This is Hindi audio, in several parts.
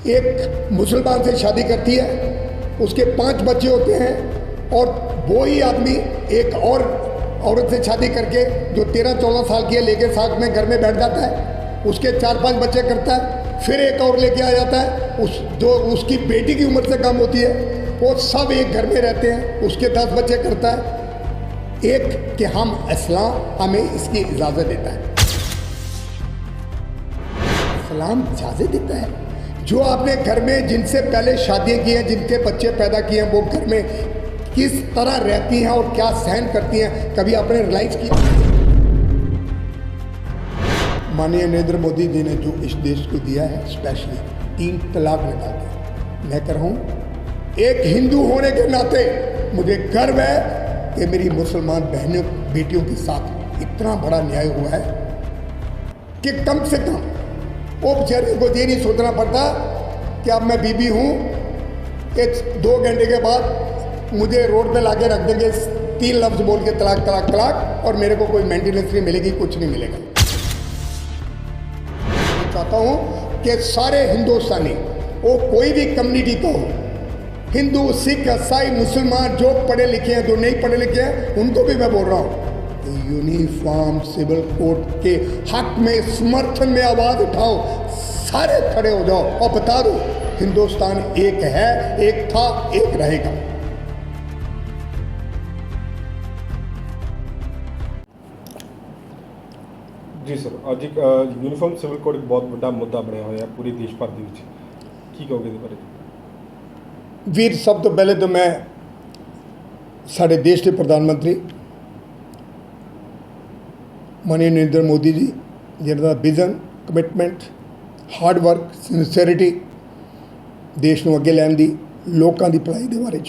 एक मुसलमान से शादी करती है, उसके 5 बच्चे होते हैं, और वो ही आदमी एक और औरत से शादी करके जो 13-14 साल की है लेके साथ में घर में बैठ जाता है, उसके 4-5 बच्चे करता है, फिर एक और लेके आ जाता है जो उसकी बेटी की उम्र से कम होती है, वो सब एक घर में रहते हैं, उसके 10 बच्चे करता है। एक कि हम इस्लाम हमें इसकी इजाज़त देता है, इस्लाम इजाज़त देता है। जो आपने घर में जिनसे पहले शादियाँ की हैं, जिनके बच्चे पैदा किए हैं, वो घर में किस तरह रहती हैं और क्या सहन करती हैं, कभी आपने रियलाइज किया? माननीय नरेंद्र मोदी जी ने जो इस देश को दिया है, स्पेशली 3 तलाक निकाल के, मैं कह रहा हूँ एक हिंदू होने के नाते मुझे गर्व है कि मेरी मुसलमान बहनों बेटियों के साथ इतना बड़ा न्याय हुआ है कि कम से कम वो बेचारे को ये नहीं सोचना पड़ता कि अब मैं बीबी हूँ कि 2 घंटे के बाद मुझे रोड पे लाके रख देंगे 3 लफ्ज़ बोल के तलाक तलाक तलाक, और मेरे को कोई मेंटेनेंस नहीं मिलेगी, कुछ नहीं मिलेगा। मैं चाहता हूँ कि सारे हिंदुस्तानी, वो कोई भी कम्युनिटी का हो, हिंदू, सिख, ईसाई, मुसलमान, जो पढ़े लिखे हैं, जो नहीं पढ़े लिखे हैं, उनको भी मैं बोल रहा हूँ यूनिफॉर्म सिविल कोड के हक में, समर्थन में आवाज़ उठाओ, सारे खड़े हो जाओ और बता दो हिंदुस्तान एक है, एक था, एक रहेगा। जी सर, ਅੱਜ ਇੱਕ यूनिफॉर्म सिविल कोड एक बहुत बड़ा मुद्दा ਬਣਿਆ ਹੋਇਆ पूरे देश भर ਦੇ ਵਿੱਚ, ਕੀ ਕਹੋਗੇ ਇਹਦੇ ਬਾਰੇ? ਵੀਰ, ਸਭ ਤੋਂ ਪਹਿਲੇ ਤਾਂ ਮੈਂ ਸਾਡੇ ਦੇਸ਼ ਦੇ ਪ੍ਰਧਾਨ ਮੰਤਰੀ माननीय नरेंद्र मोदी जी जिन्हों का vision, commitment, hard work, sincerity देश को अगे लैन की, लोगों की भलाई के बारे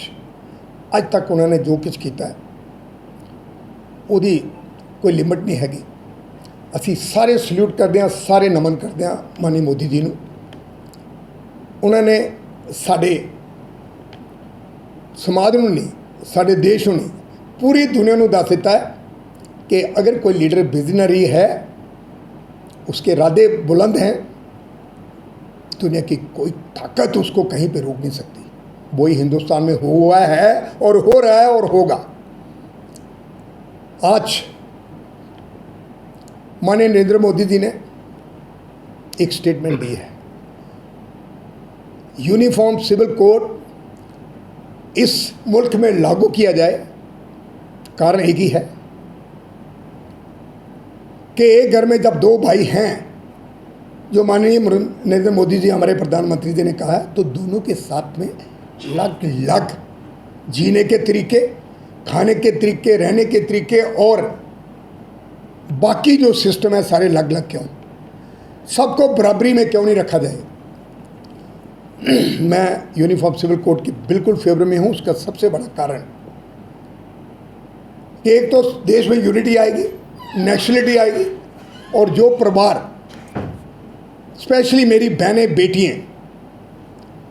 अज तक उन्होंने जो कुछ किया है उसकी कोई लिमिट नहीं हैगी। असी सारे सल्यूट करते हैं, सारे नमन करते हैं माननीय मोदी जी को। उन्होंने साडे समाज को नहीं, साडे देश को नहीं, पूरी दुनिया को दस दिता है कि अगर कोई लीडर विजनरी है, उसके इरादे बुलंद हैं, दुनिया की कोई ताकत उसको कहीं पे रोक नहीं सकती। वही हिंदुस्तान में हुआ है और हो रहा है और होगा। आज माननीय नरेंद्र मोदी जी ने एक स्टेटमेंट दी है, यूनिफॉर्म सिविल कोड इस मुल्क में लागू किया जाए। कारण एक ही है कि एक घर में जब 2 भाई हैं, जो माननीय नरेंद्र मोदी जी हमारे प्रधानमंत्री जी ने कहा है, तो दोनों के साथ में अलग अलग जीने के तरीके, खाने के तरीके, रहने के तरीके और बाकी जो सिस्टम है सारे अलग अलग क्यों, सबको बराबरी में क्यों नहीं रखा जाए। मैं यूनिफॉर्म सिविल कोड की बिल्कुल फेवर में हूँ। उसका सबसे बड़ा कारण कि एक तो देश में यूनिटी आएगी, नेशनलिटी आएगी, और जो परिवार, स्पेशली मेरी बहनें बेटियाँ,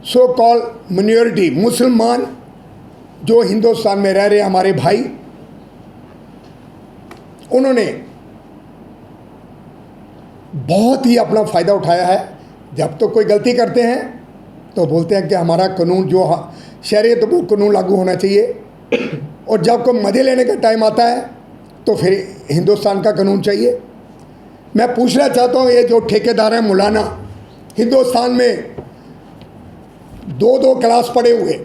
सो कॉल मिनॉरिटी मुसलमान जो हिंदुस्तान में रह रहे हमारे भाई, उन्होंने बहुत ही अपना फ़ायदा उठाया है। जब तो कोई गलती करते हैं तो बोलते हैं कि हमारा कानून जो शरीयत तो वो कानून लागू होना चाहिए, और जब कोई मज़े लेने का टाइम आता है तो फिर हिंदुस्तान का कानून चाहिए। मैं पूछना चाहता हूँ, ये जो ठेकेदार हैं मौलाना, हिंदुस्तान में 2-2 क्लास पढ़े हुए,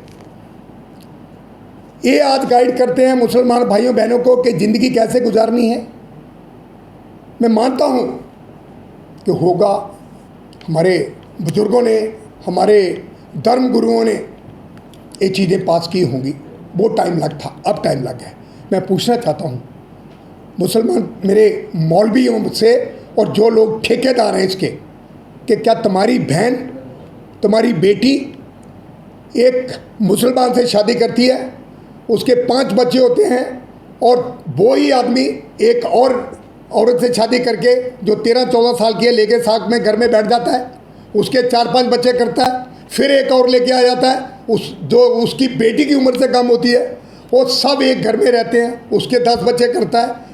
ये आज गाइड करते हैं मुसलमान भाइयों बहनों को कि ज़िंदगी कैसे गुजारनी है। मैं मानता हूँ कि होगा, हमारे बुज़ुर्गों ने, हमारे धर्म गुरुओं ने ये चीज़ें पास की होंगी, वो टाइम लग था, अब टाइम लग है। मैं पूछना चाहता हूँ मुसलमान मेरे मौलवियों से और जो लोग ठेकेदार हैं इसके, कि क्या तुम्हारी बहन, तुम्हारी बेटी एक मुसलमान से शादी करती है, उसके 5 बच्चे होते हैं, और वो ही आदमी एक और औरत से शादी करके जो 13-14 साल की है लेके साथ में घर में बैठ जाता है, उसके 4-5 बच्चे करता है, फिर एक और लेके आ जाता है जो उसकी बेटी की उम्र से कम होती है, वो सब एक घर में रहते हैं, उसके 10 बच्चे करता है।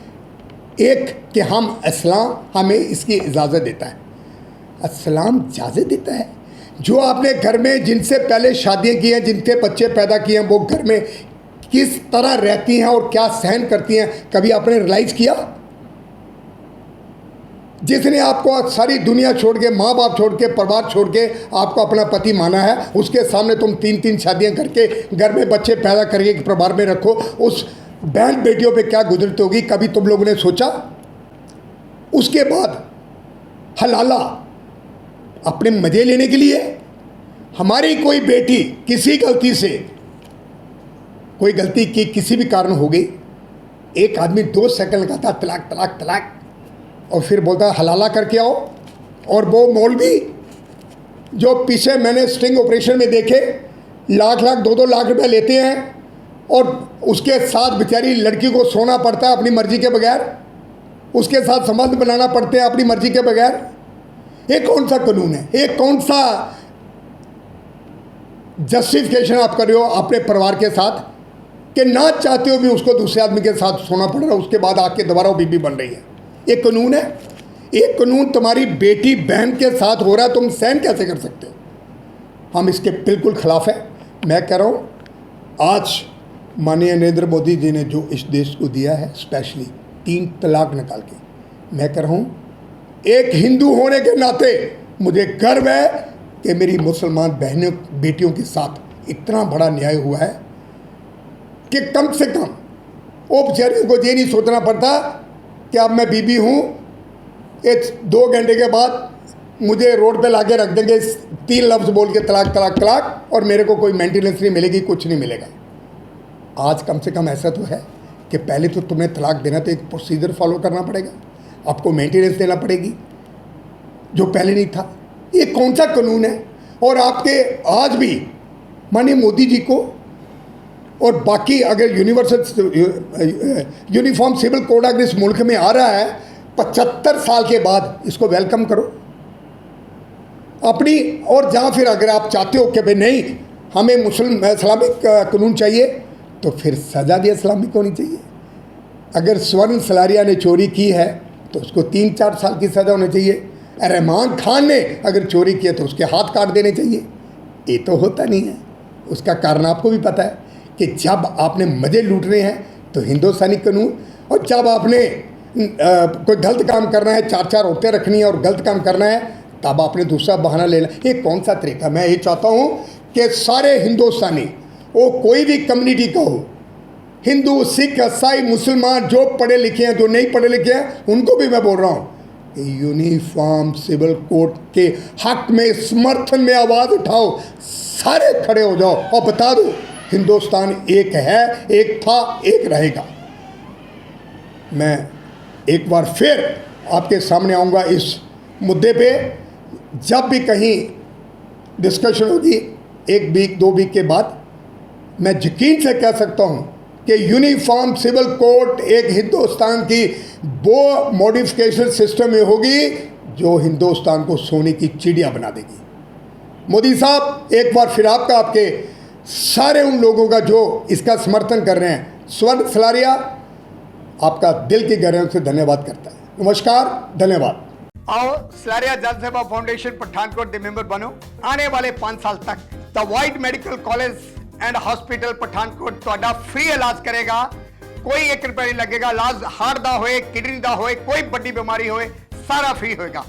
एक कि हम इस्लाम हमें इसकी इजाज़त देता है, इस्लाम इजाज़त देता है जो आपने घर में जिनसे पहले शादियां की हैं, जिनके बच्चे पैदा किए हैं, वो घर में किस तरह रहती हैं और क्या सहन करती हैं, कभी आपने रियलाइज़ किया? जिसने आपको सारी दुनिया छोड़ के, माँ बाप छोड़ के, परिवार छोड़ के आपको अपना पति माना है, उसके सामने तुम 3-3 शादियां करके घर में बच्चे पैदा करके परिवार में रखो, उस बहन बेटियों पे क्या गुजरती होगी, कभी तुम लोगों ने सोचा? उसके बाद हलाला अपने मज़े लेने के लिए, हमारी कोई बेटी किसी गलती से, कोई गलती की किसी भी कारण हो गई, एक आदमी 2 सेकंड लगाता तलाक तलाक तलाक और फिर बोलता है हलाला करके आओ। और वो मौलवी जो पीछे मैंने स्टिंग ऑपरेशन में देखे, लाख 2-2 लाख रुपए लेते हैं और उसके साथ बेचारी लड़की को सोना पड़ता है अपनी मर्जी के बगैर, उसके साथ संबंध बनाना पड़ते हैं अपनी मर्जी के बगैर। ये कौन सा कानून है? ये कौन सा जस्टिफिकेशन आप कर रहे हो अपने परिवार के साथ कि ना चाहते हो भी उसको दूसरे आदमी के साथ सोना पड़ रहा है, उसके बाद आके दोबारा वो बीबी बन रही है? ये कानून है? एक कानून तुम्हारी बेटी बहन के साथ हो रहा है, तुम सहन कैसे कर सकते हो? हम इसके बिल्कुल खिलाफ है। मैं कह रहा हूँ, आज माननीय नरेंद्र मोदी जी ने जो इस देश को दिया है, स्पेशली 3 तलाक निकाल के, मैं कह रहा हूँ एक हिंदू होने के नाते मुझे गर्व है कि मेरी मुसलमान बहनों बेटियों के साथ इतना बड़ा न्याय हुआ है कि कम से कम वो बेचारियों को ये नहीं सोचना पड़ता कि अब मैं बीबी हूँ, एक 2 घंटे के बाद मुझे रोड पे लाके रख देंगे 3 लफ्ज़ बोल के तलाक तलाक तलाक, और मेरे को कोई मेंटेनेंस नहीं मिलेगी, कुछ नहीं मिलेगा। आज कम से कम ऐसा तो है कि पहले तो तुम्हें तलाक देना तो एक प्रोसीजर फॉलो करना पड़ेगा, आपको मेंटेनेंस देना पड़ेगी, जो पहले नहीं था। ये कौन सा कानून है? और आपके आज भी माननीय मोदी जी को और बाकी अगर यूनिफॉर्म सिविल कोड अगर इस मुल्क में आ रहा है 75 साल के बाद, इसको वेलकम करो अपनी। और जहाँ फिर अगर आप चाहते हो कि भाई नहीं हमें इस्लामिक कानून चाहिए, तो फिर सज़ा भी इस्लामिक होनी चाहिए। अगर स्वर्ण सलारिया ने चोरी की है तो उसको 3-4 साल की सज़ा होनी चाहिए। रहमान खान ने अगर चोरी किया तो उसके हाथ काट देने चाहिए। ये तो होता नहीं है। उसका कारण आपको भी पता है कि जब आपने मज़े लूट रहे हैं तो हिंदुस्तानी कानून, और जब आपने कोई गलत काम करना है, 4-4 औरतें रखनी है और गलत काम करना है, तब आपने दूसरा बहाना लेना। ये कौन सा तरीका? मैं ये चाहता हूँ कि सारे हिंदुस्तानी, वो कोई भी कम्युनिटी का हो, हिंदू, सिख, ईसाई, मुसलमान, जो पढ़े लिखे हैं, जो नहीं पढ़े लिखे हैं, उनको भी मैं बोल रहा हूँ कि यूनिफॉर्म सिविल कोड के हक में, समर्थन में आवाज़ उठाओ, सारे खड़े हो जाओ और बता दो हिंदुस्तान एक है, एक था, एक रहेगा। मैं एक बार फिर आपके सामने आऊँगा इस मुद्दे पे, जब भी कहीं डिस्कशन होगी 1 वीक 2 वीक के बाद, मैं यकीन से कह सकता हूँ कि यूनिफॉर्म सिविल कोड एक हिंदुस्तान की वो मॉडिफिकेशन सिस्टम में होगी जो हिंदुस्तान को सोने की चिड़िया बना देगी। मोदी साहब, एक बार फिर आपके सारे उन लोगों का जो इसका समर्थन कर रहे हैं, स्वर्ण सलारिया आपका दिल की गहराइयों से धन्यवाद करता है। नमस्कार, धन्यवाद। आओ सलारिया जन सेवा फाउंडेशन पठानकोट के मेंबर बनो। आने वाले 5 साल तक the white medical college and hospital Pathankot ਤੁਹਾਡਾ फ्री इलाज करेगा। कोई 1 रुपया नहीं लगेगा। इलाज हार्ट ਦਾ ਹੋਏ, किडनी ਦਾ ਹੋਏ, कोई बड़ी बीमारी होए, सारा फ्री होएगा।